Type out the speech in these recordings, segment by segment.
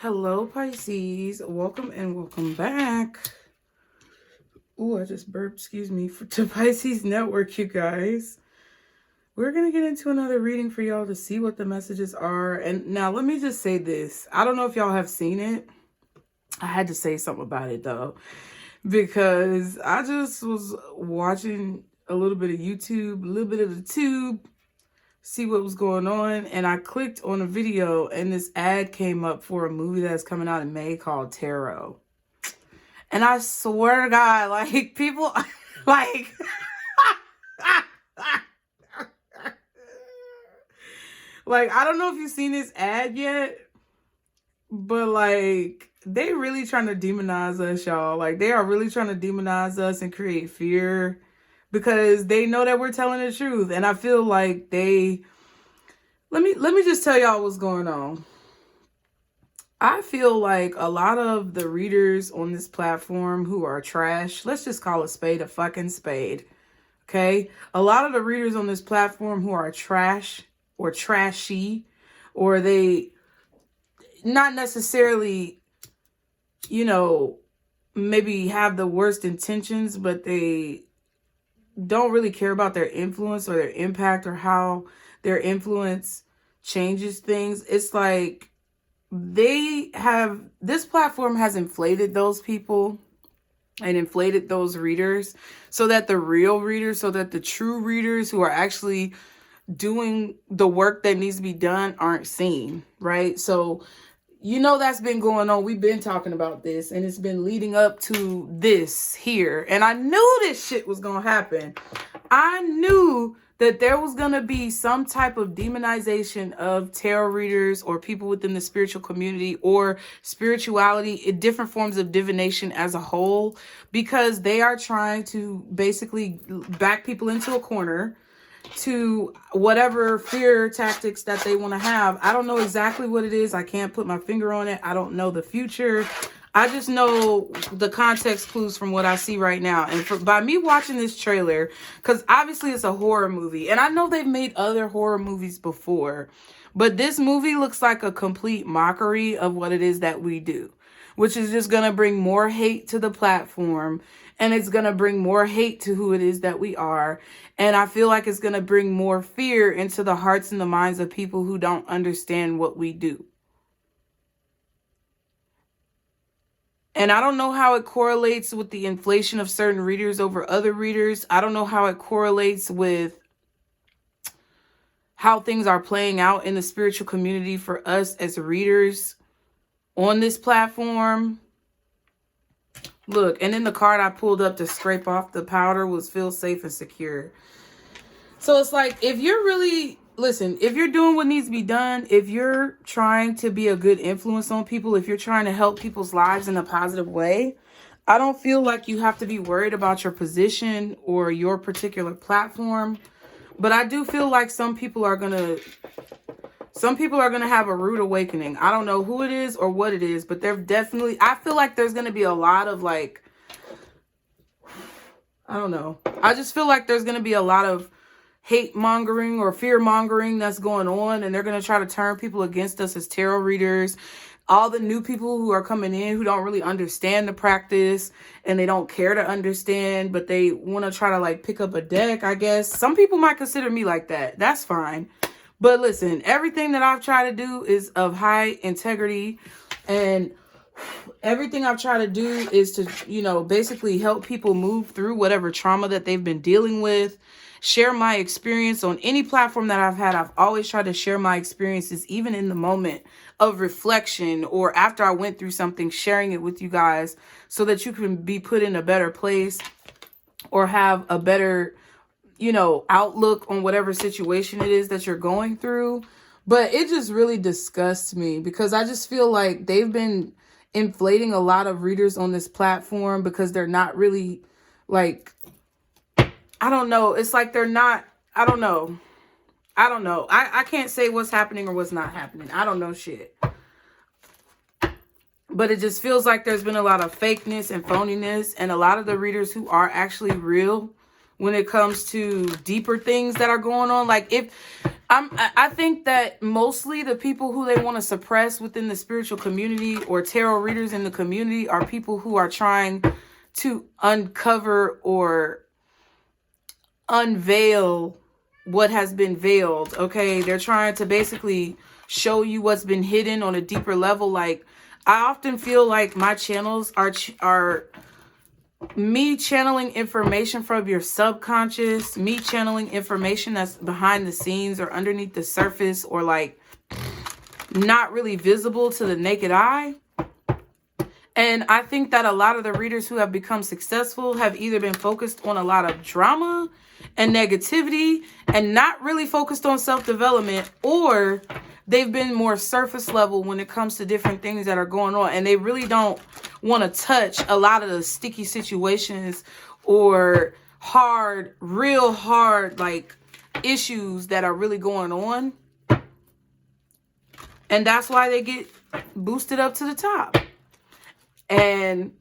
Hello, Pisces. Welcome and welcome back. Oh, I just burped, excuse me, to Pisces Network, you guys. We're going to get into another reading for y'all to see what the messages are. And now let me just say this. I don't know if y'all have seen it. I had to say something about it, though, because I just was watching a little bit of YouTube, a little bit of the tube, see what was going on, and I clicked on a video and this ad came up for a movie that's coming out in May called Tarot. And I swear to God, like, people like like, I don't know if you've seen this ad yet, but like, they really trying to demonize us, y'all. Like, they are really trying to demonize us and create fear because they know that we're telling the truth. And I feel like they let me just tell y'all what's going on. I feel like a lot of the readers on this platform who are trash, let's just call a spade a fucking spade, okay? A lot of the readers on this platform who are trash or trashy, or they not necessarily, you know, maybe have the worst intentions, but they don't really care about their influence or their impact or how their influence changes things. It's like this platform has inflated those people and inflated those readers so that the real readers, so that the true readers who are actually doing the work that needs to be done aren't seen, right? So, you know, that's been going on. We've been talking about this and it's been leading up to this here. And I knew this shit was going to happen. I knew that there was going to be some type of demonization of tarot readers or people within the spiritual community or spirituality in different forms of divination as a whole, because they are trying to basically back people into a corner to whatever fear tactics that they want to have. I don't know exactly what it is. I can't put my finger on it. I don't know the future. I just know the context clues from what I see right now. And by me watching this trailer, because obviously it's a horror movie. And I know they've made other horror movies before. But this movie looks like a complete mockery of what it is that we do. Which is just going to bring more hate to the platform. And it's going to bring more hate to who it is that we are. And I feel like it's going to bring more fear into the hearts and the minds of people who don't understand what we do. And I don't know how it correlates with the inflation of certain readers over other readers. I don't know how it correlates with how things are playing out in the spiritual community for us as readers on this platform. Look, and then the card I pulled up to scrape off the powder was feel safe and secure. So it's like, if you're really, listen, if you're doing what needs to be done, if you're trying to be a good influence on people, if you're trying to help people's lives in a positive way, I don't feel like you have to be worried about your position or your particular platform. But I do feel like some people are going to have a rude awakening. I don't know who it is or what it is, but they're definitely, I feel like there's going to be a lot of like, I don't know. I just feel like there's going to be a lot of hate mongering or fear mongering that's going on. And they're going to try to turn people against us as tarot readers. All the new people who are coming in who don't really understand the practice and they don't care to understand, but they want to try to like pick up a deck, I guess. Some people might consider me like that. That's fine. But listen, everything that I've tried to do is of high integrity, and everything I've tried to do is to, you know, basically help people move through whatever trauma that they've been dealing with, share my experience on any platform that I've had. I've always tried to share my experiences, even in the moment of reflection or after I went through something, sharing it with you guys so that you can be put in a better place or have a better, you know, outlook on whatever situation it is that you're going through. But it just really disgusts me because I just feel like they've been inflating a lot of readers on this platform because they're not really like, I don't know. It's like they're not, I don't know. I can't say what's happening or what's not happening. I don't know shit. But it just feels like there's been a lot of fakeness and phoniness, and a lot of the readers who are actually real when it comes to deeper things that are going on. Like, if I think that mostly the people who they want to suppress within the spiritual community or tarot readers in the community are people who are trying to uncover or unveil what has been veiled. Okay, they're trying to basically show you what's been hidden on a deeper level. Like, I often feel like my channels are me channeling information from your subconscious, me channeling information that's behind the scenes or underneath the surface, or like not really visible to the naked eye. And I think that a lot of the readers who have become successful have either been focused on a lot of drama and negativity and not really focused on self-development, or they've been more surface level when it comes to different things that are going on, and they really don't want to touch a lot of the sticky situations or hard, real hard, like issues that are really going on. And that's why they get boosted up to the top. And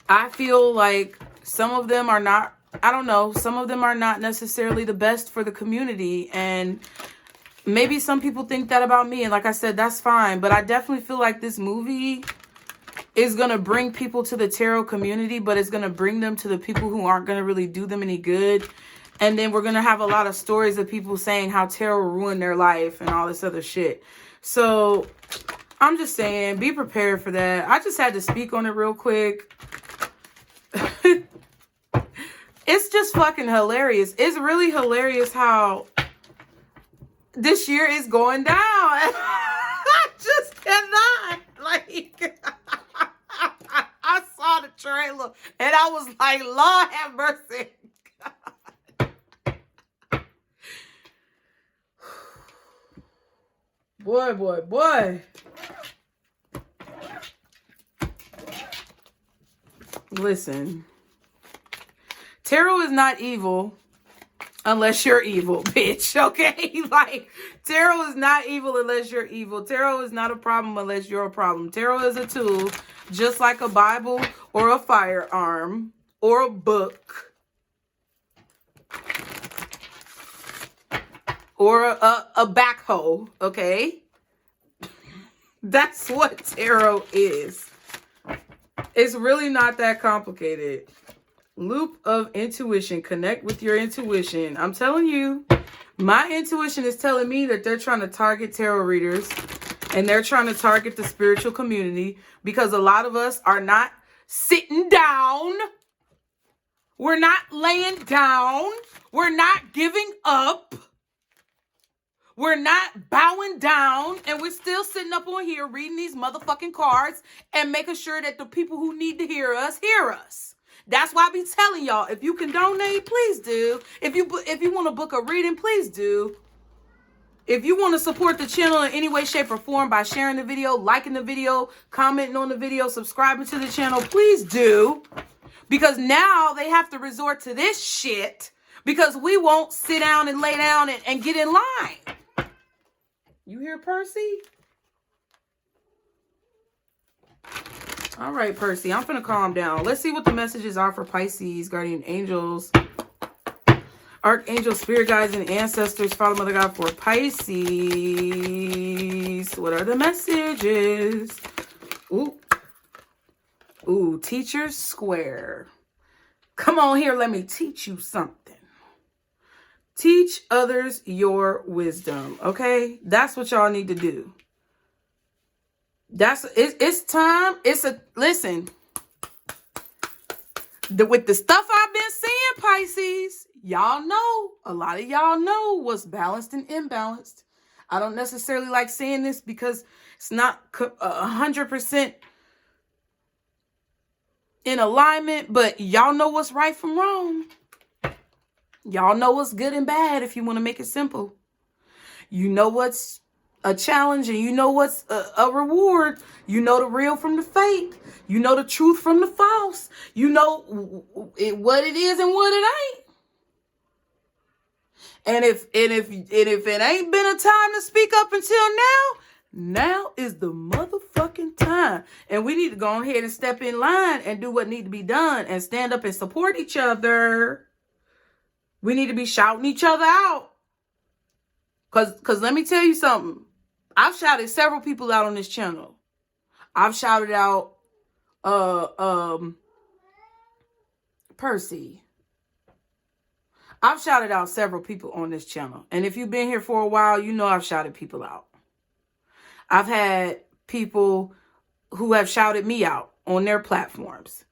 I feel like some of them are not, I don't know, some of them are not necessarily the best for the community. And maybe some people think that about me. And like I said, that's fine. But I definitely feel like this movie is going to bring people to the tarot community, but it's going to bring them to the people who aren't going to really do them any good. And then we're going to have a lot of stories of people saying how tarot ruined their life and all this other shit. So I'm just saying, be prepared for that. I just had to speak on it real quick. It's just fucking hilarious. It's really hilarious how this year is going down. I just cannot. Like, I saw the trailer and I was like, Lord have mercy. Boy, boy, boy. Listen. Tarot is not evil unless you're evil, bitch. Okay? Like, tarot is not evil unless you're evil. Tarot is not a problem unless you're a problem. Tarot is a tool, just like a Bible or a firearm or a book or a backhoe. Okay? That's what tarot is. It's really not that complicated. Loop of intuition. Connect with your intuition. I'm telling you, my intuition is telling me that they're trying to target tarot readers and they're trying to target the spiritual community because a lot of us are not sitting down. We're not laying down. We're not giving up. We're not bowing down, and we're still sitting up on here reading these motherfucking cards and making sure that the people who need to hear us hear us. That's why I be telling y'all, if you can donate, please do. If you want to book a reading, please do. If you want to support the channel in any way, shape, or form by sharing the video, liking the video, commenting on the video, subscribing to the channel, please do. Because now they have to resort to this shit because we won't sit down and lay down and get in line. You hear Percy? All right, Percy, I'm finna calm down. Let's see what the messages are for Pisces, guardian angels, archangels, spirit guides, and ancestors, Father, Mother, God, for Pisces. What are the messages? Ooh, teacher's square. Come on here, let me teach you something. Teach others your wisdom, okay? That's what y'all need to do. It's time. Listen. With the stuff I've been seeing, Pisces, y'all know, a lot of y'all know what's balanced and imbalanced. I don't necessarily like saying this because it's not 100% in alignment, but y'all know what's right from wrong. Y'all know what's good and bad if you want to make it simple. You know what's a challenge and you know what's a reward. You know the real from the fake. You know the truth from the false. You know what it is and what it ain't. And if it ain't been a time to speak up until now is the motherfucking time. And we need to go ahead and step in line and do what need to be done and stand up and support each other. We need to be shouting each other out. Because let me tell you something. I've shouted several people out on this channel. I've shouted out Percy. I've shouted out several people on this channel. And if you've been here for a while, you know I've shouted people out. I've had people who have shouted me out on their platforms.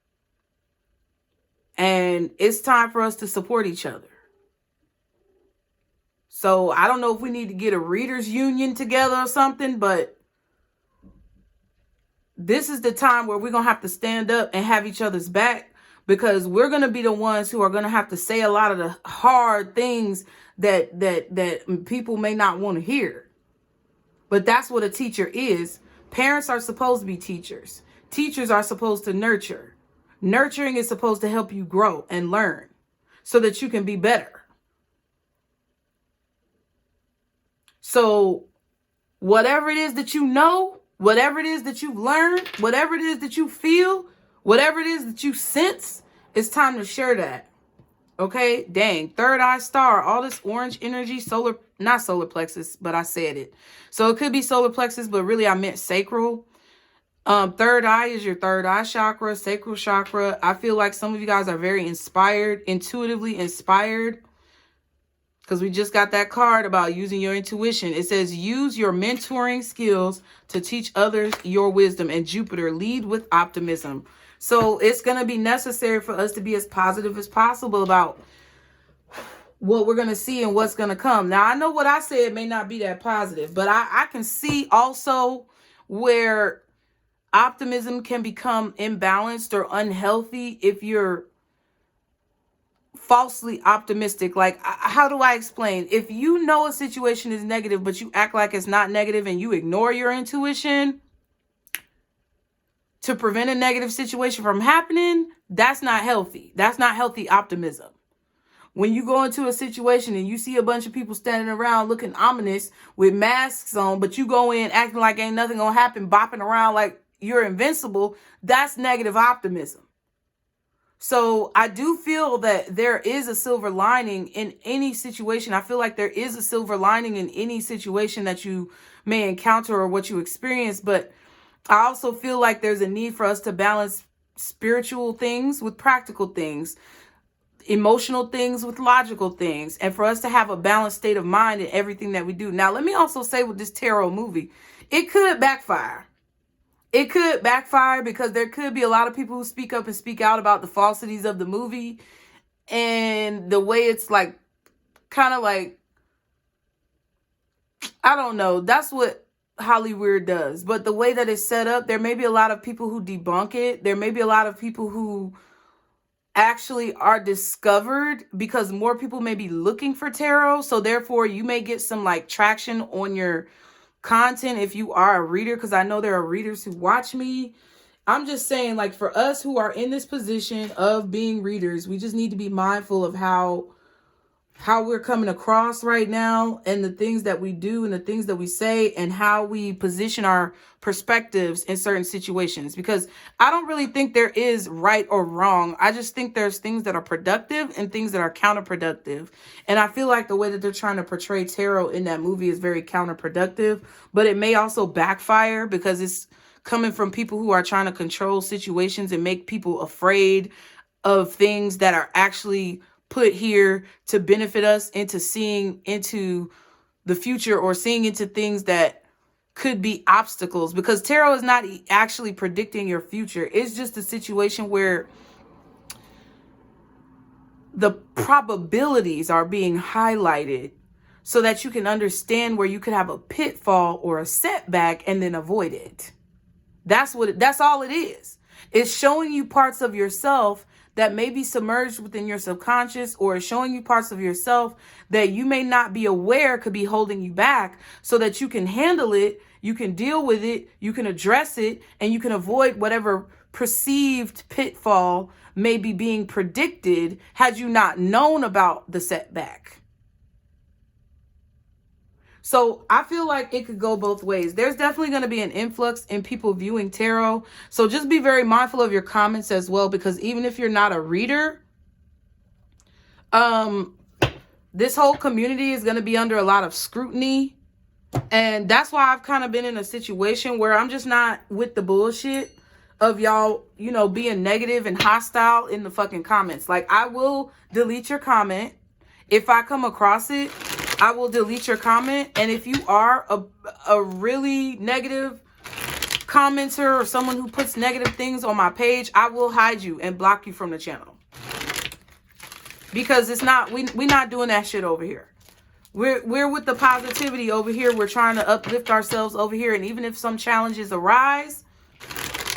And it's time for us to support each other. So I don't know if we need to get a readers union together or something, but this is the time where we're going to have to stand up and have each other's back, because we're going to be the ones who are going to have to say a lot of the hard things that people may not want to hear. But that's what a teacher is. Parents are supposed to be teachers. Teachers are supposed to nurture. Nurturing is supposed to help you grow and learn so that you can be better. So whatever it is that you know, whatever it is that you've learned, whatever it is that you feel, whatever it is that you sense, it's time to share that. Okay? Dang. Third eye star. All this orange energy. Not solar plexus, but I said it. So it could be solar plexus, but really I meant sacral. Third eye is your third eye chakra, sacral chakra. I feel like some of you guys are very inspired, intuitively inspired. Because we just got that card about using your intuition. It says, use your mentoring skills to teach others your wisdom. And Jupiter, lead with optimism. So it's going to be necessary for us to be as positive as possible about what we're going to see and what's going to come. Now, I know what I said may not be that positive, but I can see also where optimism can become imbalanced or unhealthy if you're falsely optimistic. Like, how do I explain? If you know a situation is negative, but you act like it's not negative and you ignore your intuition to prevent a negative situation from happening, that's not healthy. That's not healthy optimism. When you go into a situation and you see a bunch of people standing around looking ominous with masks on, but you go in acting like ain't nothing gonna happen, bopping around like you're invincible, that's negative optimism. So I do feel that there is a silver lining in any situation. I feel like there is a silver lining in any situation that you may encounter or what you experience. But I also feel like there's a need for us to balance spiritual things with practical things, emotional things with logical things, and for us to have a balanced state of mind in everything that we do. Now, let me also say with this tarot movie, it could backfire. It could backfire because there could be a lot of people who speak up and speak out about the falsities of the movie and the way it's like, kind of like, I don't know. That's what Hollywood does. But the way that it's set up, there may be a lot of people who debunk it. There may be a lot of people who actually are discovered because more people may be looking for tarot. So therefore, you may get some like traction on your content if you are a reader, because I know there are readers who watch me. I'm just saying, like, for us who are in this position of being readers, we just need to be mindful of how we're coming across right now and the things that we do and the things that we say and how we position our perspectives in certain situations, because I don't really think there is right or wrong. I just think there's things that are productive and things that are counterproductive. And I feel like the way that they're trying to portray tarot in that movie is very counterproductive, but it may also backfire because it's coming from people who are trying to control situations and make people afraid of things that are actually put here to benefit us into seeing into the future or seeing into things that could be obstacles, because tarot is not actually predicting your future. It's just a situation where the probabilities are being highlighted so that you can understand where you could have a pitfall or a setback and then avoid it. That's all it is. It's showing you parts of yourself that may be submerged within your subconscious, or showing you parts of yourself that you may not be aware could be holding you back, so that you can handle it, you can deal with it, you can address it, and you can avoid whatever perceived pitfall may be being predicted had you not known about the setback. So I feel like it could go both ways. There's definitely going to be an influx in people viewing tarot. So just be very mindful of your comments as well, because even if you're not a reader, This whole community is going to be under a lot of scrutiny. And that's why I've kind of been in a situation where I'm just not with the bullshit of y'all, you know, being negative and hostile in the fucking comments. Like, I will delete your comment. If I come across it, I will delete your comment. And if you are a really negative commenter or someone who puts negative things on my page, I will hide you and block you from the channel. Because it's not, we're not doing that shit over here. We're with the positivity over here. We're trying to uplift ourselves over here. And even if some challenges arise,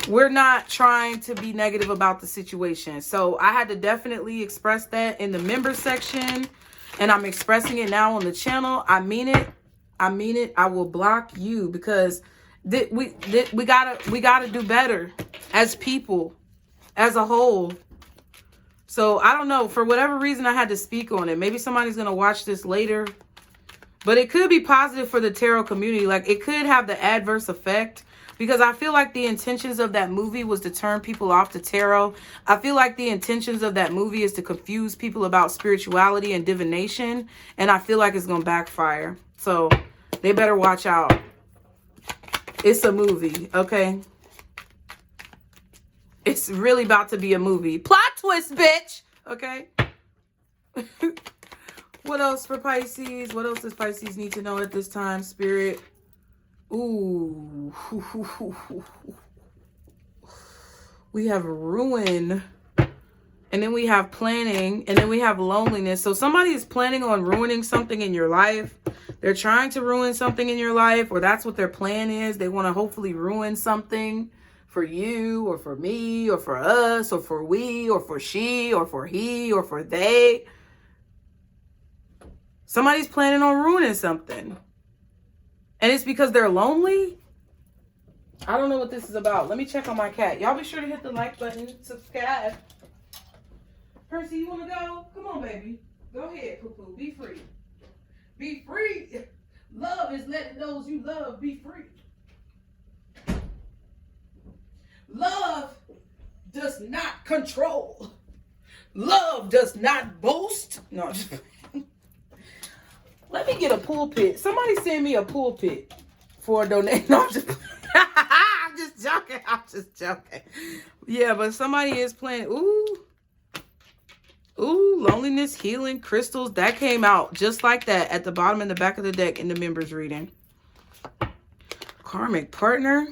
we're not trying to be negative about the situation. So I had to definitely express that in the member section. And I'm expressing it now on the channel. I mean it. I mean it. I will block you because we gotta do better as people, as a whole. So I don't know. For whatever reason, I had to speak on it. Maybe somebody's going to watch this later. But it could be positive for the tarot community. Like, it could have the adverse effect. Because I feel like the intentions of that movie was to turn people off to tarot. I feel like the intentions of that movie is to confuse people about spirituality and divination. And I feel like it's going to backfire. So they better watch out. It's a movie, okay? It's really about to be a movie. Plot twist, bitch! Okay? What else for Pisces? What else does Pisces need to know at this time, Spirit? Ooh. We have ruin. And then we have planning. And then we have loneliness. So somebody is planning on ruining something in your life. They're trying to ruin something in your life. Or that's what their plan is. They want to hopefully ruin something for you. Or for me. Or for us. Or for we. Or for she. Or for he. Or for they. Somebody's planning on ruining something. And it's because they're lonely? I don't know what this is about. Let me check on my cat. Y'all be sure to hit the like button. Subscribe. Percy, you want to go? Come on, baby. Go ahead, poo-poo. Be free. Be free. Love is letting those you love be free. Love does not control. Love does not boast. No, I'm just... Let me get a pulpit. Somebody send me a pulpit for a donation. No, I'm just joking. I'm just joking. Yeah, but somebody is playing. Ooh, loneliness, healing, crystals. That came out just like that at the bottom and the back of the deck in the members reading. Karmic partner.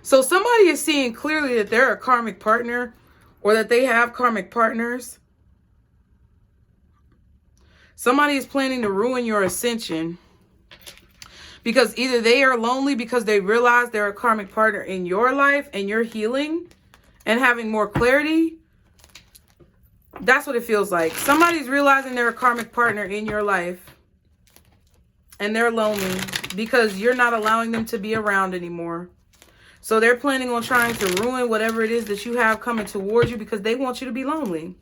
So somebody is seeing clearly that they're a karmic partner or that they have karmic partners. Somebody is planning to ruin your ascension because either they are lonely because they realize they're a karmic partner in your life and you're healing and having more clarity. That's what it feels like. Somebody's realizing they're a karmic partner in your life and they're lonely because you're not allowing them to be around anymore. So they're planning on trying to ruin whatever it is that you have coming towards you because they want you to be lonely.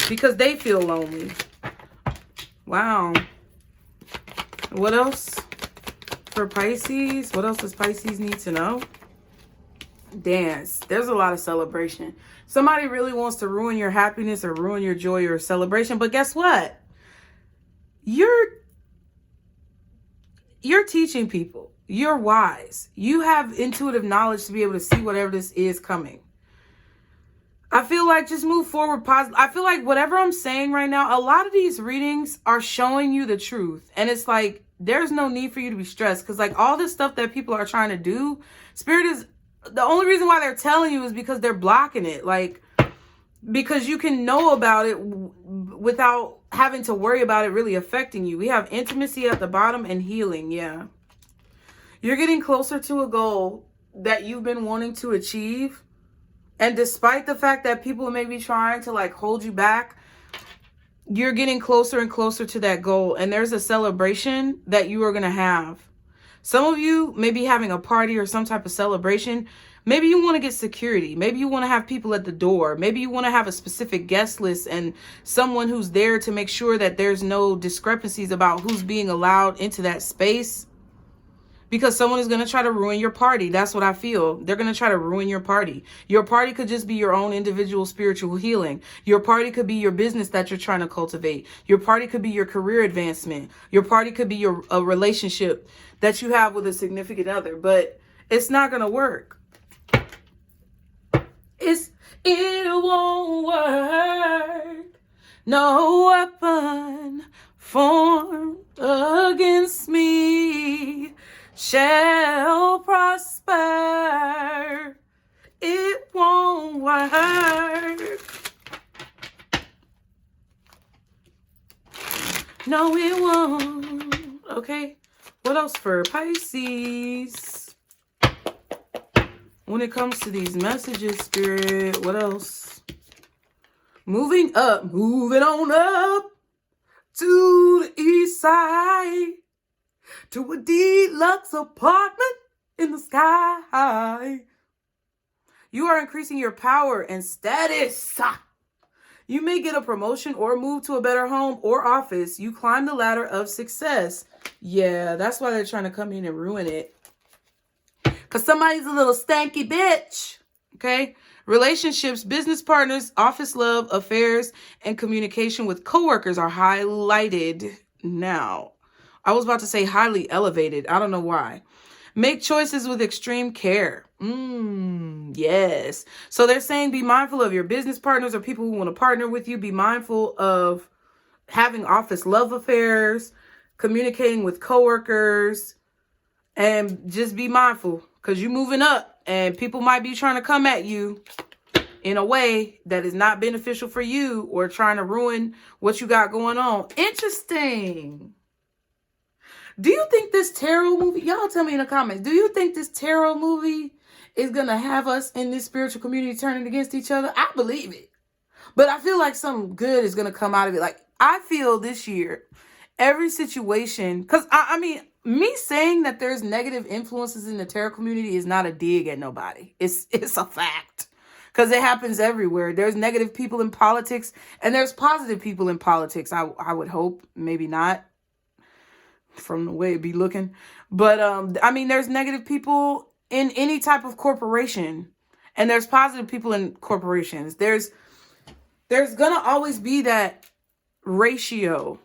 Because they feel lonely. Wow. What else for Pisces? What else does Pisces need to know? Dance. There's a lot of celebration. Somebody really wants to ruin your happiness or ruin your joy or celebration. But guess what? You're teaching people. You're wise. You have intuitive knowledge to be able to see whatever this is coming. I feel like just move forward positive. I feel like whatever I'm saying right now, a lot of these readings are showing you the truth. And it's like, there's no need for you to be stressed. Because like all this stuff that people are trying to do, Spirit is, the only reason why they're telling you is because they're blocking it. Like, because you can know about it without having to worry about it really affecting you. We have intimacy at the bottom and healing. Yeah. You're getting closer to a goal that you've been wanting to achieve. And despite the fact that people may be trying to like hold you back, you're getting closer and closer to that goal. And there's a celebration that you are going to have. Some of you may be having a party or some type of celebration. Maybe you want to get security. Maybe you want to have people at the door. Maybe you want to have a specific guest list and someone who's there to make sure that there's no discrepancies about who's being allowed into that space. Because someone is going to try to ruin your party. That's what I feel. They're going to try to ruin your party. Your party could just be your own individual spiritual healing. Your party could be your business that you're trying to cultivate. Your party could be your career advancement. Your party could be a relationship that you have with a significant other. But it's not going to work. It won't work. No weapon formed against me shall prosper. It won't work. No, it won't. Okay. What else for Pisces? When it comes to these messages, Spirit, what else? Moving on up to the east side, to a deluxe apartment in the sky. You are increasing your power and status. You may get a promotion or move to a better home or office. You climb the ladder of success. Yeah, that's why they're trying to come in and ruin it. Because somebody's a little stanky bitch. Okay? Relationships, business partners, office love, affairs, and communication with coworkers are highlighted now. I was about to say highly elevated. I don't know why. Make choices with extreme care. Yes. So they're saying be mindful of your business partners or people who want to partner with you. Be mindful of having office love affairs, communicating with coworkers, and just be mindful because you're moving up and people might be trying to come at you in a way that is not beneficial for you or trying to ruin what you got going on. Interesting. Do you think this tarot movie, y'all tell me in the comments, do you think this tarot movie is going to have us in this spiritual community turning against each other? I believe it. But I feel like something good is going to come out of it. Like, I feel this year, every situation, because I mean, me saying that there's negative influences in the tarot community is not a dig at nobody. It's a fact. Because it happens everywhere. There's negative people in politics and there's positive people in politics. I would hope, maybe not from the way it be looking. But I mean, there's negative people in any type of corporation and there's positive people in corporations. There's gonna always be that ratio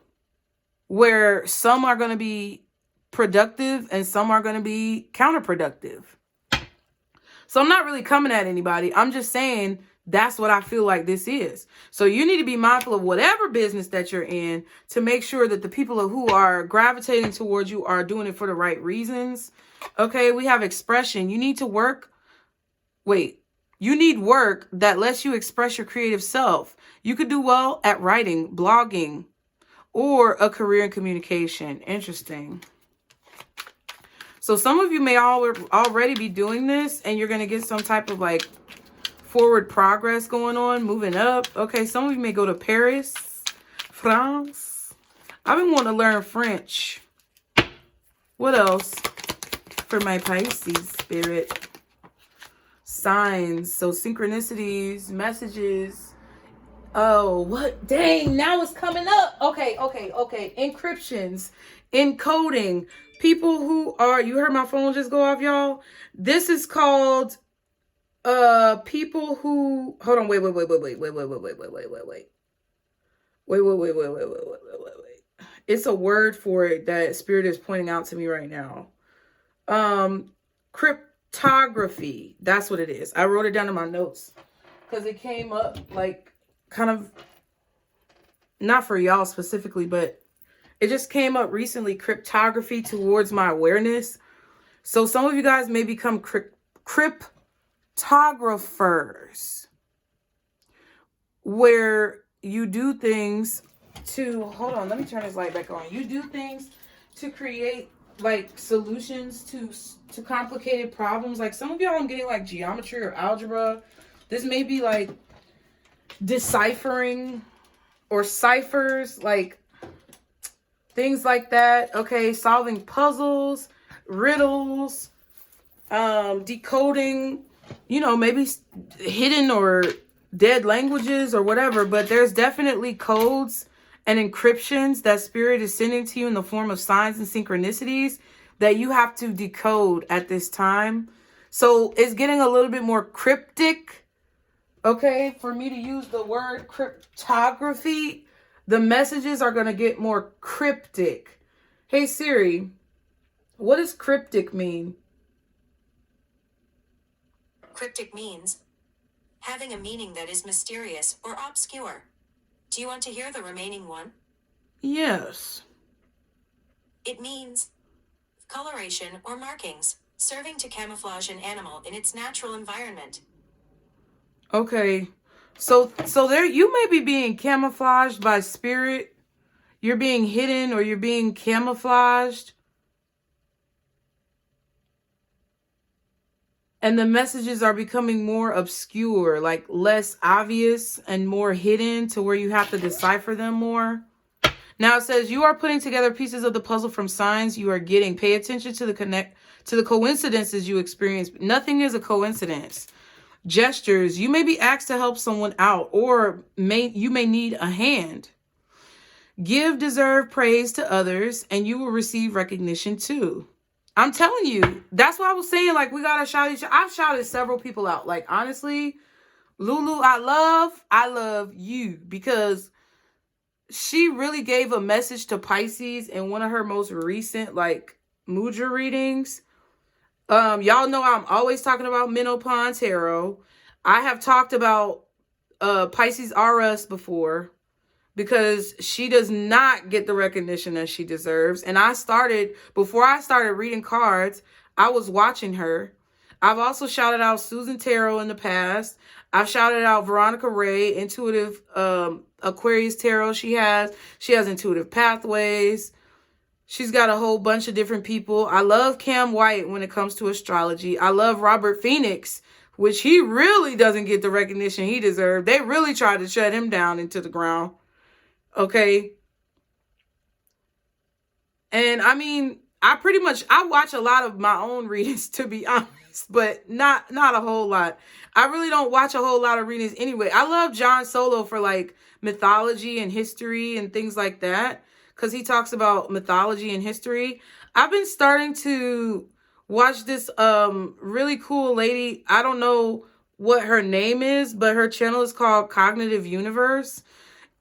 where some are going to be productive and some are going to be counterproductive. So I'm not really coming at anybody. I'm just saying that's what I feel like this is. So you need to be mindful of whatever business that you're in to make sure that the people who are gravitating towards you are doing it for the right reasons. Okay, we have expression. You need to work. You need work that lets you express your creative self. You could do well at writing, blogging, or a career in communication. Interesting. So some of you may already be doing this and you're going to get some type of like forward progress going on, moving up. Okay, some of you may go to Paris, France. I've been wanting to learn French. What else for my Pisces spirit? Signs. So synchronicities, messages. Oh, what? Dang, now it's coming up. Okay. Encryptions, encoding. People who are, you heard my phone just go off, y'all. This is called people who, hold on, wait. It's a word for it that Spirit is pointing out to me right now. Cryptography. That's what it is. I wrote it down in my notes because it came up like kind of not for y'all specifically, but it just came up recently. Cryptography towards my awareness. So some of you guys may become cryptographers where you do things to, hold on, let me turn this light back on. You do things to create like solutions to complicated problems. Like some of y'all, I'm getting like geometry or algebra. This may be like deciphering or ciphers, like things like that. Okay, solving puzzles, riddles, decoding, you know, maybe hidden or dead languages or whatever. But there's definitely codes and encryptions that Spirit is sending to you in the form of signs and synchronicities that you have to decode at this time. So it's getting a little bit more cryptic. Okay, for me to use the word cryptography, the messages are going to get more cryptic. Hey Siri, what does cryptic mean? Cryptic means having a meaning that is mysterious or obscure. Do you want to hear the remaining one? Yes. It means coloration or markings, serving to camouflage an animal in its natural environment. Okay. So there you may be being camouflaged by spirit. You're being hidden or you're being camouflaged. And the messages are becoming more obscure, like less obvious and more hidden to where you have to decipher them more. Now it says you are putting together pieces of the puzzle from signs you are getting. Pay attention to the coincidences you experience. Nothing is a coincidence. Gestures. You may be asked to help someone out, or you may need a hand. Give deserved praise to others, and you will receive recognition too. I'm telling you, that's what I was saying. Like, we gotta shout each other. I've shouted several people out. Like, honestly, Lulu, I love you, because she really gave a message to Pisces in one of her most recent, like, Mudra readings. Y'all know I'm always talking about Menopon Tarot. I have talked about Pisces RS before, because she does not get the recognition that she deserves. And before I started reading cards, I was watching her. I've also shouted out Susan Tarot in the past. I've shouted out Veronica Ray, intuitive Aquarius Tarot. She has Intuitive Pathways. She's got a whole bunch of different people. I love Cam White when it comes to astrology. I love Robert Phoenix, which he really doesn't get the recognition he deserved. They really tried to shut him down into the ground. Okay. And I mean, I watch a lot of my own readings, to be honest, but not a whole lot. I really don't watch a whole lot of readings anyway. I love John Solo for like mythology and history and things like that, because he talks about mythology and history. I've been starting to watch this really cool lady. I don't know what her name is, but her channel is called Cognitive Universe.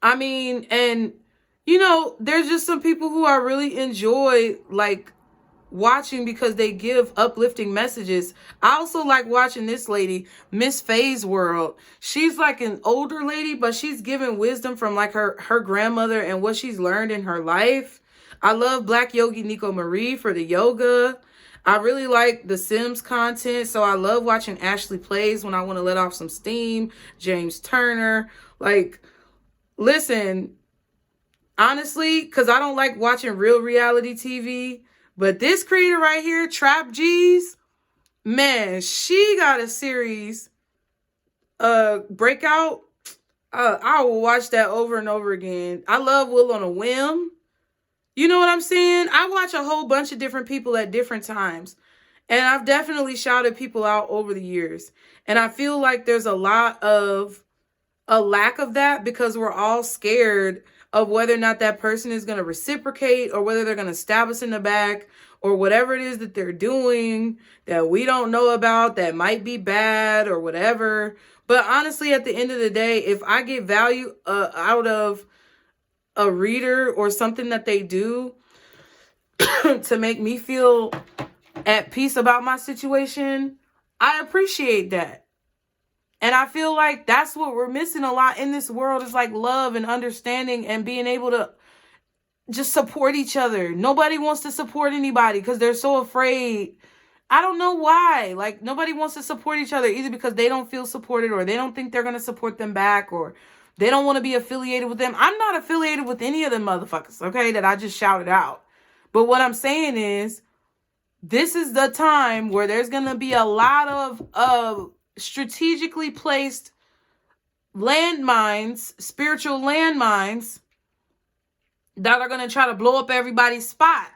I mean, and you know, there's just some people who I really enjoy like watching because they give uplifting messages. I also like watching this lady, Miss Faye's World. She's like an older lady, but she's giving wisdom from like her grandmother and what she's learned in her life. I love Black Yogi Nico Marie for the yoga. I really like the Sims content, so I love watching Ashley Plays when I want to let off some steam. James Turner, like, listen, honestly, because I don't like watching real reality TV, but this creator right here, Trap G's, man, she got a series, Breakout. I will watch that over and over again. I love Will on a Whim. You know what I'm saying? I watch a whole bunch of different people at different times. And I've definitely shouted people out over the years. And I feel like there's a lack of that because we're all scared of whether or not that person is going to reciprocate, or whether they're going to stab us in the back, or whatever it is that they're doing that we don't know about that might be bad or whatever. But honestly, at the end of the day, if I get value out of a reader or something that they do to make me feel at peace about my situation, I appreciate that. And I feel like that's what we're missing a lot in this world, is like love and understanding and being able to just support each other. Nobody wants to support anybody because they're so afraid. I don't know why. Like, nobody wants to support each other, either because they don't feel supported, or they don't think they're going to support them back, or they don't want to be affiliated with them. I'm not affiliated with any of them motherfuckers, okay, that I just shouted out. But what I'm saying is, this is the time where there's going to be a lot of strategically placed landmines, spiritual landmines, that are going to try to blow up everybody's spot.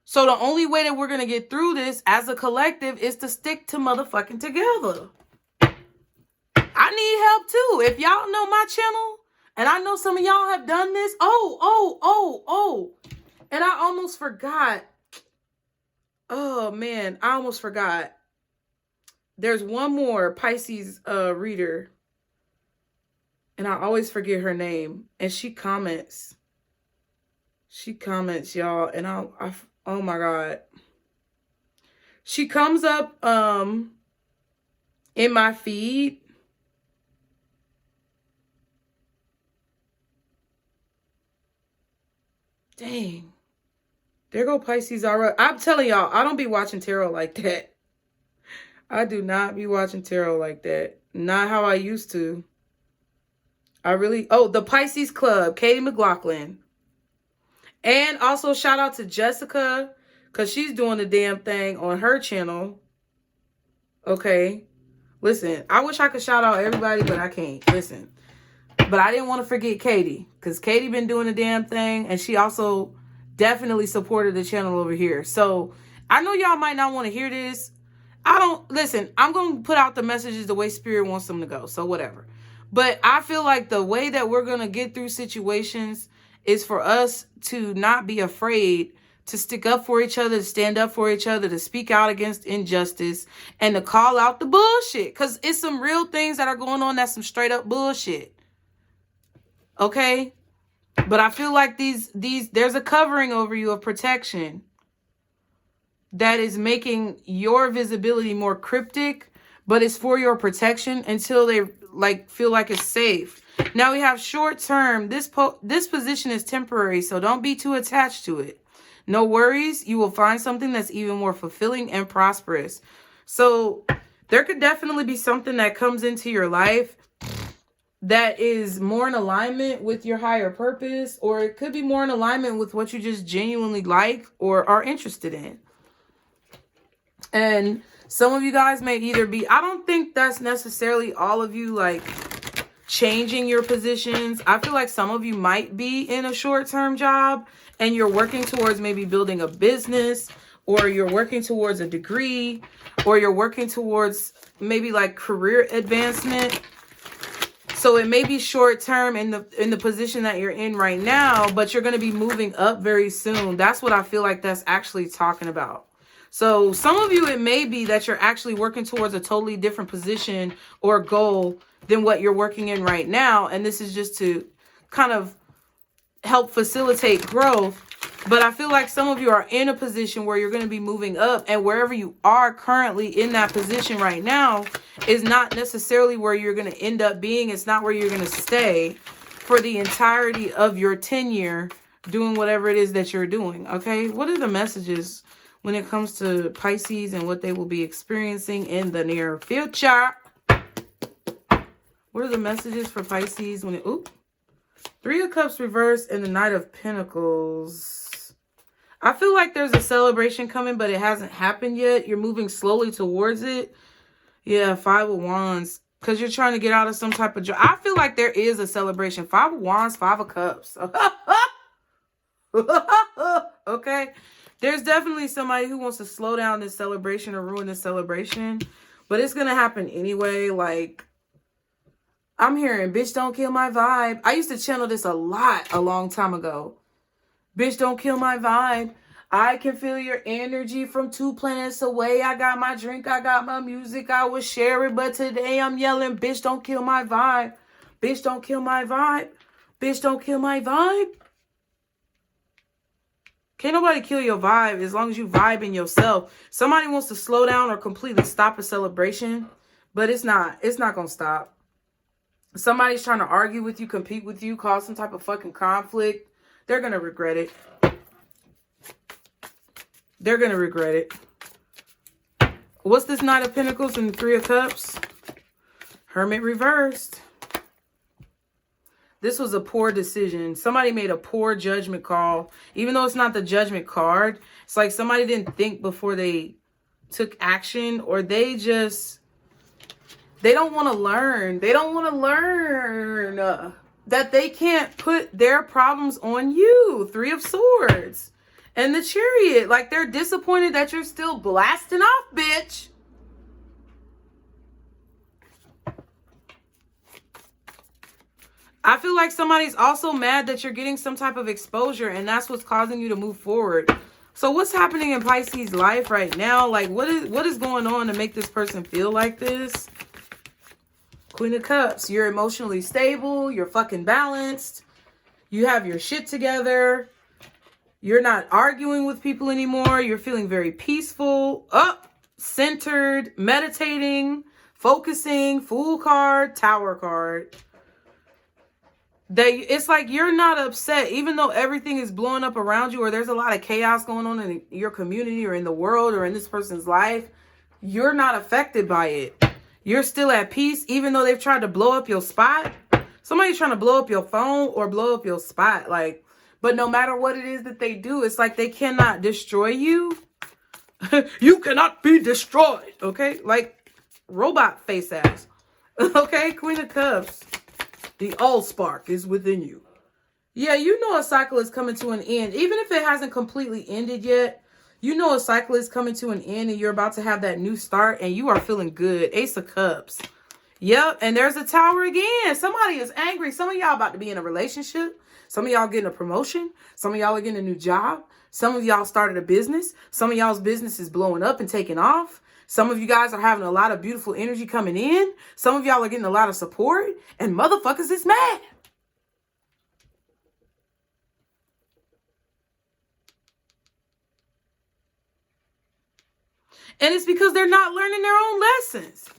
So the only way that we're going to get through this as a collective is to stick to motherfucking together. I need help too. If y'all know my channel, and I know some of y'all have done this. And I almost forgot. Oh man, I almost forgot. There's one more Pisces reader, and I always forget her name. And she comments. She comments, y'all, and I oh my God. She comes up in my feed. Dang. There go Pisces already. I'm telling y'all, I don't be watching tarot like that. I do not be watching tarot like that. Not how I used to. I really... Oh, the Pisces Club, Katie McLaughlin. And also shout out to Jessica, because she's doing the damn thing on her channel. Okay. Listen, I wish I could shout out everybody, but I can't. Listen. But I didn't want to forget Katie, because Katie been doing the damn thing, and she also definitely supported the channel over here. So I know y'all might not want to hear this. Listen, I'm going to put out the messages the way Spirit wants them to go. So whatever. But I feel like the way that we're going to get through situations is for us to not be afraid to stick up for each other, to stand up for each other, to speak out against injustice, and to call out the bullshit. Because it's some real things that are going on that's some straight up bullshit. Okay? But I feel like there's a covering over you of protection that is making your visibility more cryptic, but it's for your protection until they feel like it's safe. Now we have short term. This position is temporary, so don't be too attached to it. No worries. You will find something that's even more fulfilling and prosperous. So there could definitely be something that comes into your life that is more in alignment with your higher purpose, or it could be more in alignment with what you just genuinely like or are interested in. And some of you guys may either be, I don't think that's necessarily all of you like changing your positions. I feel like some of you might be in a short-term job and you're working towards maybe building a business, or you're working towards a degree, or you're working towards maybe like career advancement. So it may be short term in the position that you're in right now, but you're going to be moving up very soon. That's what I feel like that's actually talking about. So some of you, it may be that you're actually working towards a totally different position or goal than what you're working in right now. And this is just to kind of help facilitate growth. But I feel like some of you are in a position where you're going to be moving up, and wherever you are currently in that position right now is not necessarily where you're going to end up being. It's not where you're going to stay for the entirety of your tenure doing whatever it is that you're doing. Okay. What are the messages when it comes to Pisces and what they will be experiencing in the near future? What are the messages for Pisces when it... Ooh. Three of Cups reversed and the Knight of Pentacles. I feel like there's a celebration coming, but it hasn't happened yet. You're moving slowly towards it. Yeah, Five of Wands. Because you're trying to get out of some type of job. I feel like there is a celebration. Five of Wands, Five of Cups. Okay. There's definitely somebody who wants to slow down this celebration or ruin this celebration. But it's going to happen anyway. Like, I'm hearing, bitch, don't kill my vibe. I used to channel this a lot a long time ago. Bitch, don't kill my vibe. I can feel your energy from 2 planets away. I got my drink. I got my music. I was sharing. But today I'm yelling, bitch, don't kill my vibe. Bitch, don't kill my vibe. Bitch, don't kill my vibe. Can't nobody kill your vibe as long as you vibe in yourself. Somebody wants to slow down or completely stop a celebration. But it's not going to stop. Somebody's trying to argue with you, compete with you, cause some type of fucking conflict. They're going to regret it. They're going to regret it. What's this Knight of Pentacles and the Three of Cups? Hermit reversed. This was a poor decision. Somebody made a poor judgment call. Even though it's not the judgment card, it's like somebody didn't think before they took action, or they don't want to learn. They don't want to learn that they can't put their problems on you. Three of Swords. And the Chariot. Like, they're disappointed that you're still blasting off, bitch. I feel like somebody's also mad that you're getting some type of exposure, and that's what's causing you to move forward. So what's happening in Pisces life right now? Like, what is going on to make this person feel like this? Queen of Cups. You're emotionally stable. You're fucking balanced. You have your shit together. You're not arguing with people anymore. You're feeling very peaceful, centered, meditating, focusing. Fool card, Tower card. It's like you're not upset, even though everything is blowing up around you, or there's a lot of chaos going on in your community or in the world or in this person's life. You're not affected by it. You're still at peace, even though they've tried to blow up your spot. Somebody's trying to blow up your phone or blow up your spot. Like, but no matter what it is that they do, it's like they cannot destroy you. You cannot be destroyed. Okay? Like robot face ass. Okay? Queen of Cups. The all-spark is within you. Yeah, you know a cycle is coming to an end. Even if it hasn't completely ended yet, you know a cycle is coming to an end and you're about to have that new start and you are feeling good. Ace of Cups. Yep, and there's a Tower again. Somebody is angry. Some of y'all about to be in a relationship. Some of y'all getting a promotion. Some of y'all are getting a new job. Some of y'all started a business. Some of y'all's business is blowing up and taking off. Some of you guys are having a lot of beautiful energy coming in. Some of y'all are getting a lot of support. And motherfuckers is mad. And it's because they're not learning their own lessons.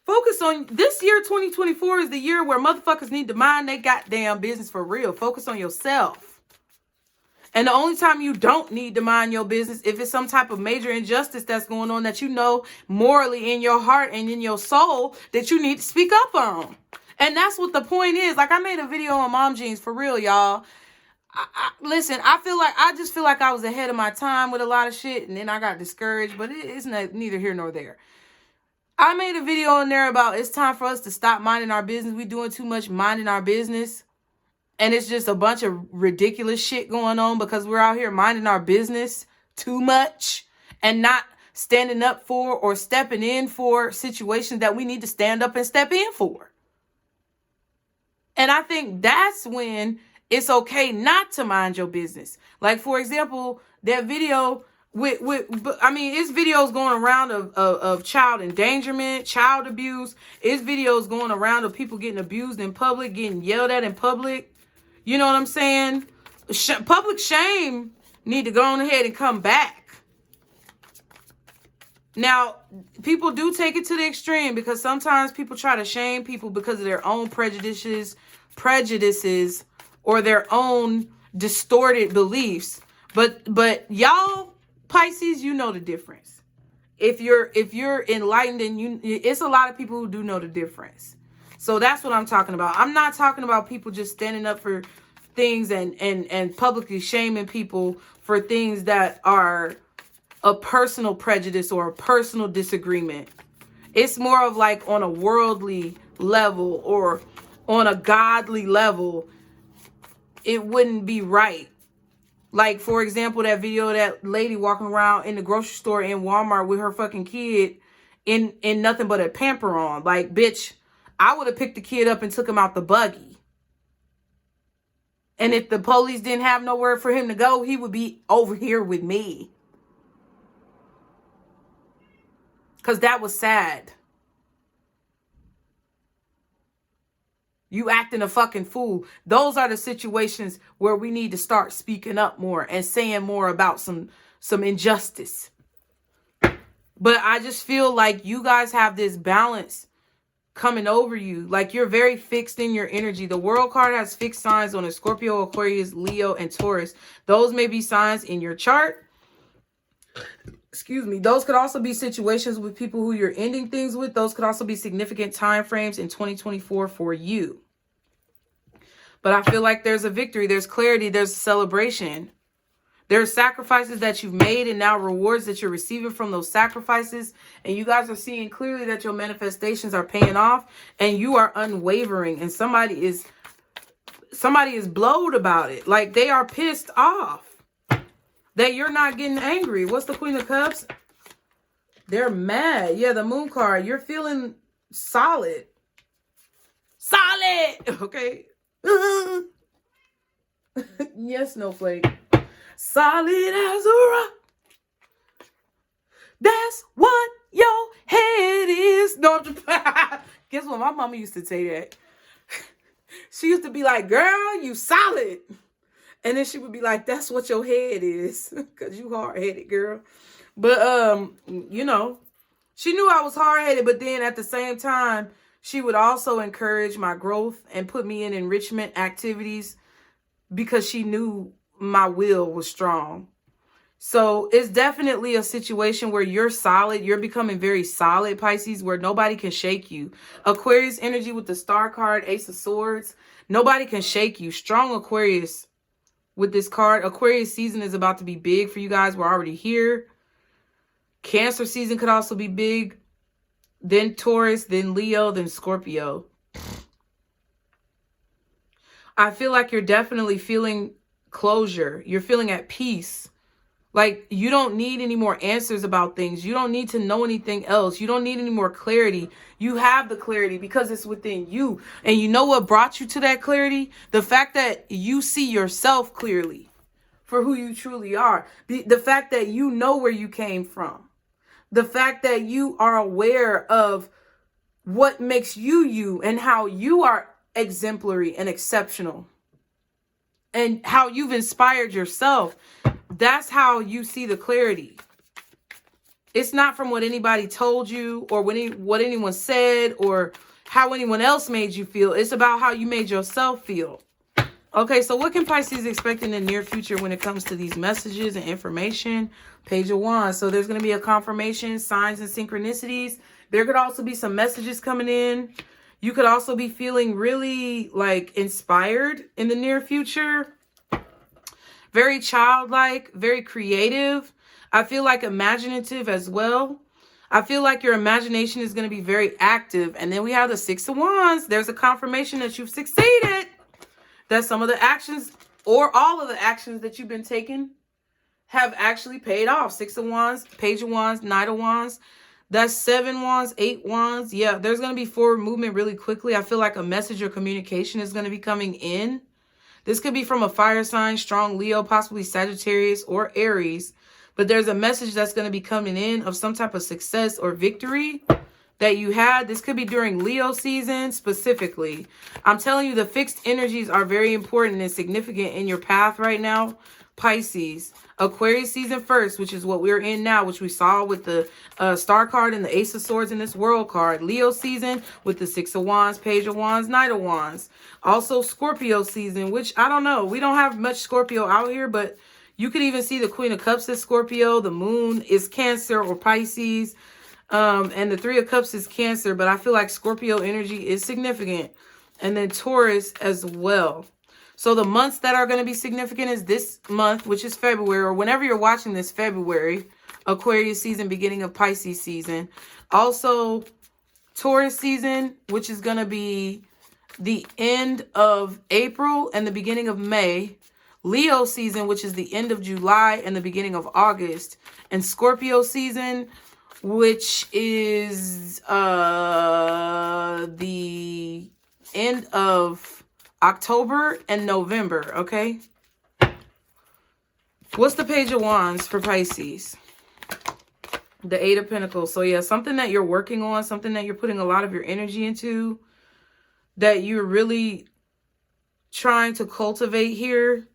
Focus on this year, 2024 is the year where motherfuckers need to mind they goddamn business for real. Focus on yourself. And the only time you don't need to mind your business, if it's some type of major injustice that's going on that you know morally in your heart and in your soul that you need to speak up on. And that's what the point is. Like, I made a video on Mom Jeans for real, y'all. Listen, I just feel like I was ahead of my time with a lot of shit, and then I got discouraged, but it's neither here nor there. I made a video on there about it's time for us to stop minding our business. We're doing too much minding our business. And it's just a bunch of ridiculous shit going on because we're out here minding our business too much and not standing up for or stepping in for situations that we need to stand up and step in for. And I think that's when it's okay not to mind your business. Like, for example, that video it's videos going around of child endangerment, child abuse. It's videos going around of people getting abused in public, getting yelled at in public. You know what I'm saying? Public shame need to go on ahead and come back. Now, people do take it to the extreme because sometimes people try to shame people because of their own prejudices, or their own distorted beliefs. But y'all Pisces, you know the difference. If you're enlightened and it's a lot of people who do know the difference. So that's what I'm talking about. I'm not talking about people just standing up for things and publicly shaming people for things that are a personal prejudice or a personal disagreement. It's more of like on a worldly level or on a godly level, it wouldn't be right. Like, for example, that video of that lady walking around in the grocery store in Walmart with her fucking kid in nothing but a pamper on. Like, bitch, I would have picked the kid up and took him out the buggy. And if the police didn't have nowhere for him to go, he would be over here with me. Because that was sad. You acting a fucking fool. Those are the situations where we need to start speaking up more and saying more about some injustice. But I just feel like you guys have this balance coming over you. Like, you're very fixed in your energy. The World card has fixed signs on a Scorpio, Aquarius, Leo, and Taurus. Those may be signs in your chart. Excuse me. Those could also be situations with people who you're ending things with. Those could also be significant time frames in 2024 for you. But I feel like there's a victory. There's clarity. There's a celebration. There's sacrifices that you've made and now rewards that you're receiving from those sacrifices. And you guys are seeing clearly that your manifestations are paying off and you are unwavering. And somebody is blowed about it. Like, they are pissed off that you're not getting angry. What's the Queen of Cups? They're mad. Yeah, the Moon card. You're feeling solid. Solid! Okay. Yes, Snowflake. solid as a rock. That's what your head is. No, I'm just, guess what? My mama used to say that. She used to be like, girl, you solid. And then she would be like, that's what your head is. Because you hard-headed, girl. But, you know, she knew I was hard-headed. But then at the same time, she would also encourage my growth and put me in enrichment activities because she knew my will was strong. So it's definitely a situation where you're solid. You're becoming very solid, Pisces, where nobody can shake you. Aquarius energy with the star card, Ace of Swords. Nobody can shake you. Strong Aquarius with this card. Aquarius season is about to be big for you guys. We're already here. Cancer season could also be big. Then Taurus, then Leo, then Scorpio. I feel like you're definitely feeling closure. You're feeling at peace. Like, you don't need any more answers about things. You don't need to know anything else. You don't need any more clarity. You have the clarity because it's within you. And you know what brought you to that clarity? The fact that you see yourself clearly for who you truly are. The fact that you know where you came from. The fact that you are aware of what makes you you and how you are exemplary and exceptional. And how you've inspired yourself. That's how you see the clarity. It's not from what anybody told you or what anyone said or how anyone else made you feel. It's about how you made yourself feel. Okay, so what can Pisces expect in the near future when it comes to these messages and information? Page of Wands. So there's going to be a confirmation, signs and synchronicities. There could also be some messages coming in. You could also be feeling really like inspired in the near future. Very childlike, very creative. I feel like imaginative as well. I feel like your imagination is going to be very active. And then we have the Six of Wands. There's a confirmation that you've succeeded. That some of the actions or all of the actions that you've been taking have actually paid off. Six of Wands, Page of Wands, Knight of Wands. That's 7 Wands, 8 Wands. Yeah, there's going to be forward movement really quickly. I feel like a message or communication is going to be coming in. This could be from a fire sign, strong Leo, possibly Sagittarius or Aries. But there's a message that's going to be coming in of some type of success or victory that you had. This could be during Leo season specifically. I'm telling you, the fixed energies are very important and significant in your path right now, Pisces. Aquarius season first, which is what we're in now, which we saw with the star card and the Ace of Swords in this world card. Leo season with the Six of Wands, Page of Wands, Knight of Wands. Also Scorpio season, which I don't know. We don't have much Scorpio out here, but you could even see the Queen of Cups is Scorpio. The moon is Cancer or Pisces. And the Three of Cups is Cancer, but I feel like Scorpio energy is significant. And then Taurus as well. So the months that are going to be significant is this month, which is February, or whenever you're watching this, February, Aquarius season, beginning of Pisces season. Also, Taurus season, which is going to be the end of April and the beginning of May. Leo season, which is the end of July and the beginning of August. And Scorpio season, which is the end of October and November, okay? What's the Page of Wands for Pisces? The Eight of Pentacles. So yeah, something that you're working on, something that you're putting a lot of your energy into, that you're really trying to cultivate here.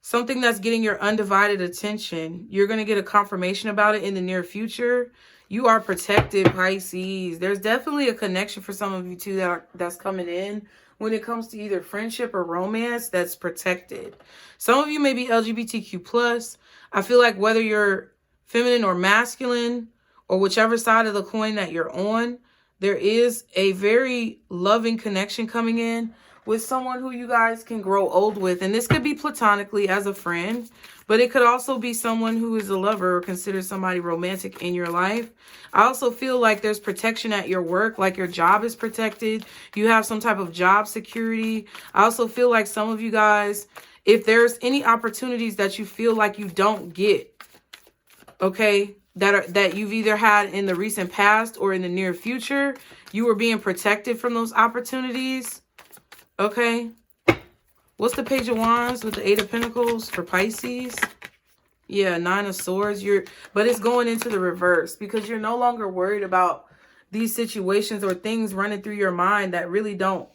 Something that's getting your undivided attention. You're going to get a confirmation about it in the near future. You are protected, Pisces. There's definitely a connection for some of you too that's coming in when it comes to either friendship or romance that's protected. Some of you may be LGBTQ+. I feel like whether you're feminine or masculine or whichever side of the coin that you're on, there is a very loving connection coming in with someone who you guys can grow old with. And this could be platonically as a friend, but it could also be someone who is a lover or considered somebody romantic in your life. I also feel like there's protection at your work, like your job is protected. You have some type of job security. I also feel like some of you guys, if there's any opportunities that you feel like you don't get, okay, that you've either had in the recent past or in the near future, you are being protected from those opportunities. Okay. What's the Page of Wands with the Eight of Pentacles for Pisces? Yeah, 9 of Swords. But it's going into the reverse because you're no longer worried about these situations or things running through your mind that really don't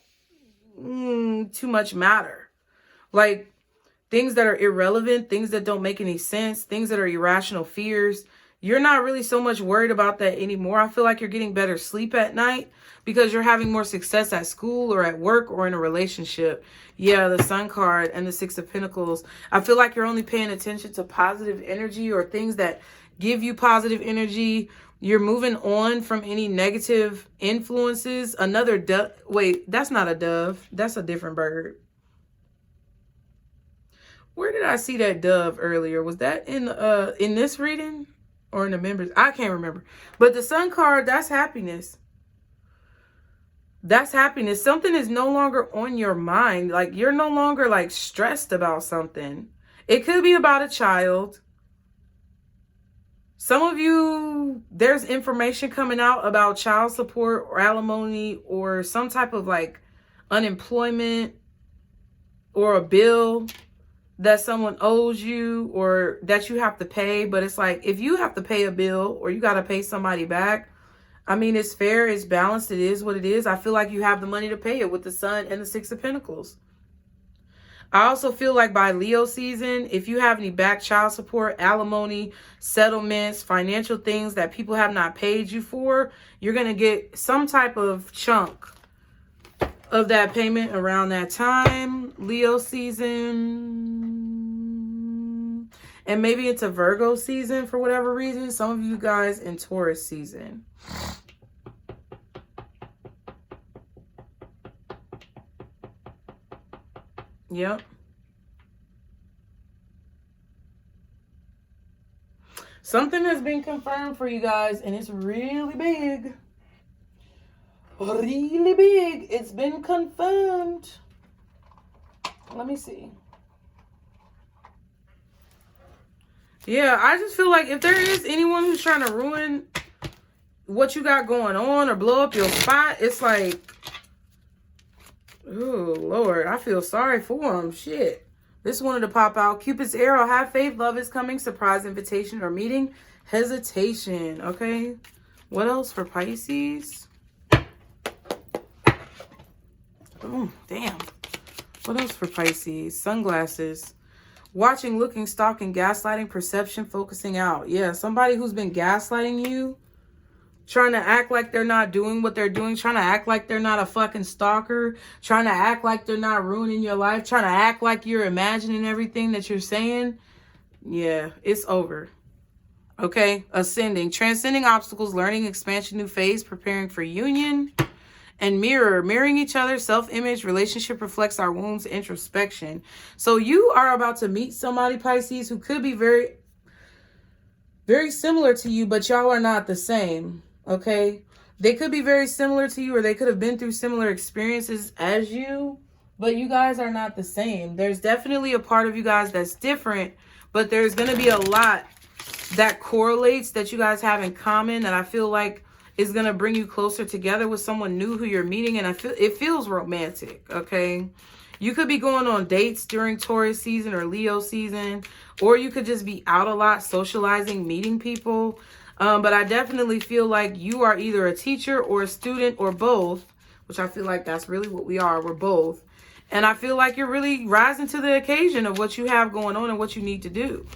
too much matter. Like things that are irrelevant, things that don't make any sense, things that are irrational fears. You're not really so much worried about that anymore. I feel like you're getting better sleep at night because you're having more success at school or at work or in a relationship. Yeah, the Sun card and the Six of Pentacles. I feel like you're only paying attention to positive energy or things that give you positive energy. You're moving on from any negative influences. Another dove. Wait, that's not a dove. That's a different bird. Where did I see that dove earlier? Was that in this reading or in the members? I can't remember. But the Sun card, that's happiness. That's happiness. Something is no longer on your mind. Like you're no longer like stressed about something. It could be about a child. Some of you, there's information coming out about child support or alimony or some type of like unemployment or a bill that someone owes you or that you have to pay. But it's like, if you have to pay a bill or you got to pay somebody back, I mean, it's fair, it's balanced, it is what it is. I feel like you have the money to pay it with the Sun and the Six of Pentacles. I also feel like by Leo season, if you have any back child support, alimony, settlements, financial things that people have not paid you for, you're going to get some type of chunk of that payment around that time. Leo season. And maybe it's a Virgo season for whatever reason. Some of you guys in Taurus season. Yep. Something has been confirmed for you guys, and it's really big. Really big. It's been confirmed. Let me see. Yeah, I just feel like if there is anyone who's trying to ruin what you got going on or blow up your spot, it's like, oh, Lord, I feel sorry for them. Shit. This wanted to pop out. Cupid's arrow. Have faith. Love is coming. Surprise invitation or meeting. Hesitation. Okay. What else for Pisces? Oh, damn. What else for Pisces? Sunglasses. Watching, looking, stalking, gaslighting, perception, focusing out. Yeah, somebody who's been gaslighting you. Trying to act like they're not doing what they're doing. Trying to act like they're not a fucking stalker. Trying to act like they're not ruining your life. Trying to act like you're imagining everything that you're saying. Yeah, it's over. Okay, ascending. Transcending obstacles, learning, expansion, new phase, preparing for union. And mirror. Mirroring each other, self-image, relationship reflects our wounds, introspection. So you are about to meet somebody, Pisces, who could be very, very similar to you, but y'all are not the same. Okay, they could be very similar to you or they could have been through similar experiences as you, but you guys are not the same. There's definitely a part of you guys that's different, but there's going to be a lot that correlates that you guys have in common that I feel like is going to bring you closer together with someone new who you're meeting. And it feels romantic. Okay, you could be going on dates during Taurus season or Leo season, or you could just be out a lot, socializing, meeting people. But I definitely feel like you are either a teacher or a student or both, which I feel like that's really what we are. We're both. And I feel like you're really rising to the occasion of what you have going on and what you need to do.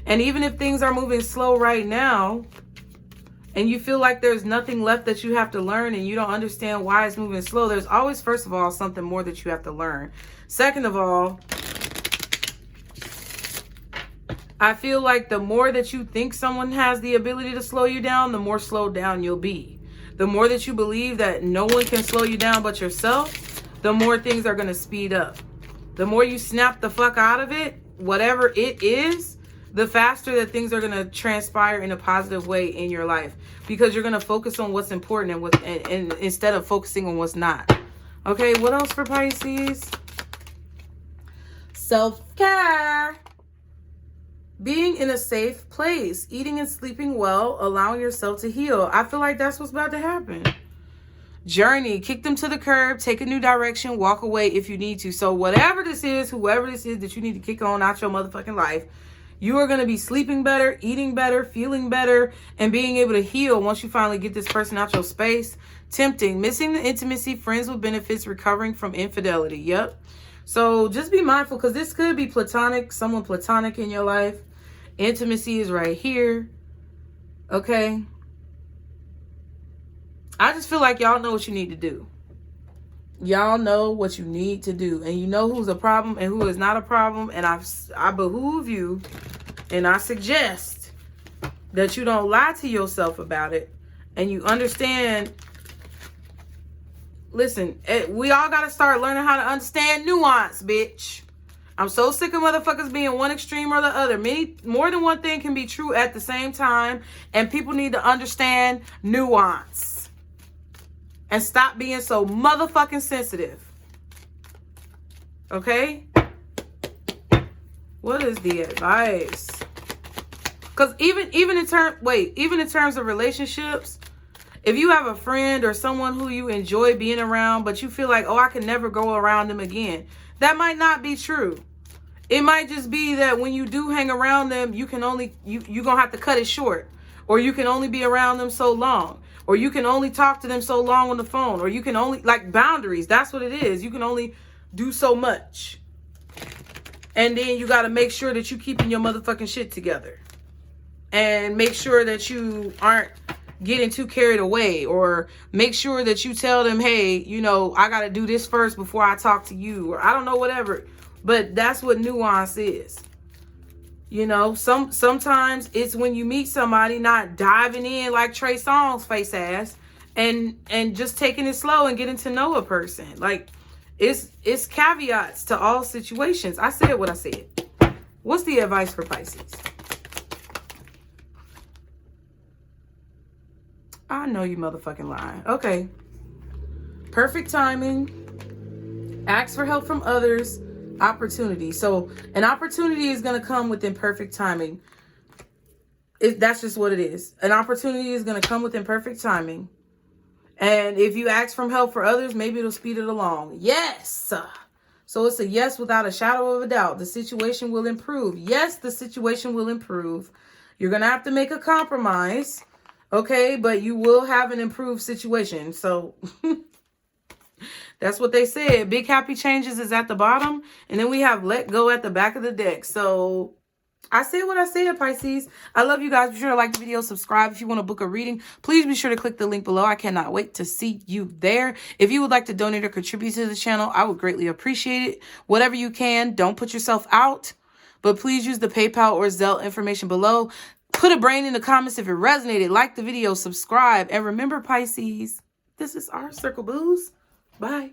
And even if things are moving slow right now, and you feel like there's nothing left that you have to learn and you don't understand why it's moving slow, there's always, first of all, something more that you have to learn. Second of all, I feel like the more that you think someone has the ability to slow you down, the more slowed down you'll be. The more that you believe that no one can slow you down but yourself, the more things are going to speed up. The more you snap the fuck out of it, whatever it is, the faster that things are going to transpire in a positive way in your life. Because you're going to focus on what's important and instead of focusing on what's not. Okay, what else for Pisces? Self-care. Being in a safe place, eating and sleeping well, allowing yourself to heal. I feel like that's what's about to happen. Journey, kick them to the curb, take a new direction, walk away if you need to. So whatever this is, whoever this is that you need to kick on out your motherfucking life, You are going to be sleeping better, eating better, feeling better, and being able to heal once you finally get this person out your space. Tempting, missing the intimacy, friends with benefits, recovering from infidelity. Yep. So just be mindful, because this could be platonic, someone platonic in your life. Intimacy is right here. Okay. I just feel like y'all know what you need to do. Y'all know what you need to do. And you know who's a problem and who is not a problem. And I behoove you, and I suggest that you don't lie to yourself about it. And you understand. Listen, we all got to start learning how to understand nuance, bitch. I'm so sick of motherfuckers being one extreme or the other. More than one thing can be true at the same time. And people need to understand nuance. And stop being so motherfucking sensitive. Okay? What is the advice? Because even in terms of relationships, if you have a friend or someone who you enjoy being around, but you feel like, oh, I can never go around them again, that might not be true. It might just be that when you do hang around them, you can only you're gonna have to cut it short, or you can only be around them so long. Or you can only talk to them so long on the phone. Or you can only, like, boundaries. That's what it is. You can only do so much. And then you got to make sure that you keeping your motherfucking shit together. And make sure that you aren't getting too carried away. Or make sure that you tell them, hey, you know, I got to do this first before I talk to you. Or I don't know, whatever. But that's what nuance is. You know, sometimes it's when you meet somebody, not diving in like Trey Songz face ass, and just taking it slow and getting to know a person. Like, it's caveats to all situations. I said what I said. What's the advice for Pisces? I know you motherfucking lying. Okay. Perfect timing. Ask for help from others. Opportunity. So an opportunity is going to come within perfect timing. That's just what it is. An opportunity is going to come within perfect timing. And if you ask for help for others, maybe it'll speed it along. Yes. So it's a yes without a shadow of a doubt. The situation will improve. Yes, the situation will improve. You're going to have to make a compromise. Okay, but you will have an improved situation. So that's what they said. Big happy changes is at the bottom. And then we have let go at the back of the deck. So I said what I said, Pisces. I love you guys. Be sure to like the video, subscribe. If you want to book a reading, please be sure to click the link below. I cannot wait to see you there. If you would like to donate or contribute to the channel, I would greatly appreciate it. Whatever you can, don't put yourself out. But please use the PayPal or Zelle information below. Put a brain in the comments if it resonated. Like the video, subscribe. And remember, Pisces, this is our circle, booze. Bye.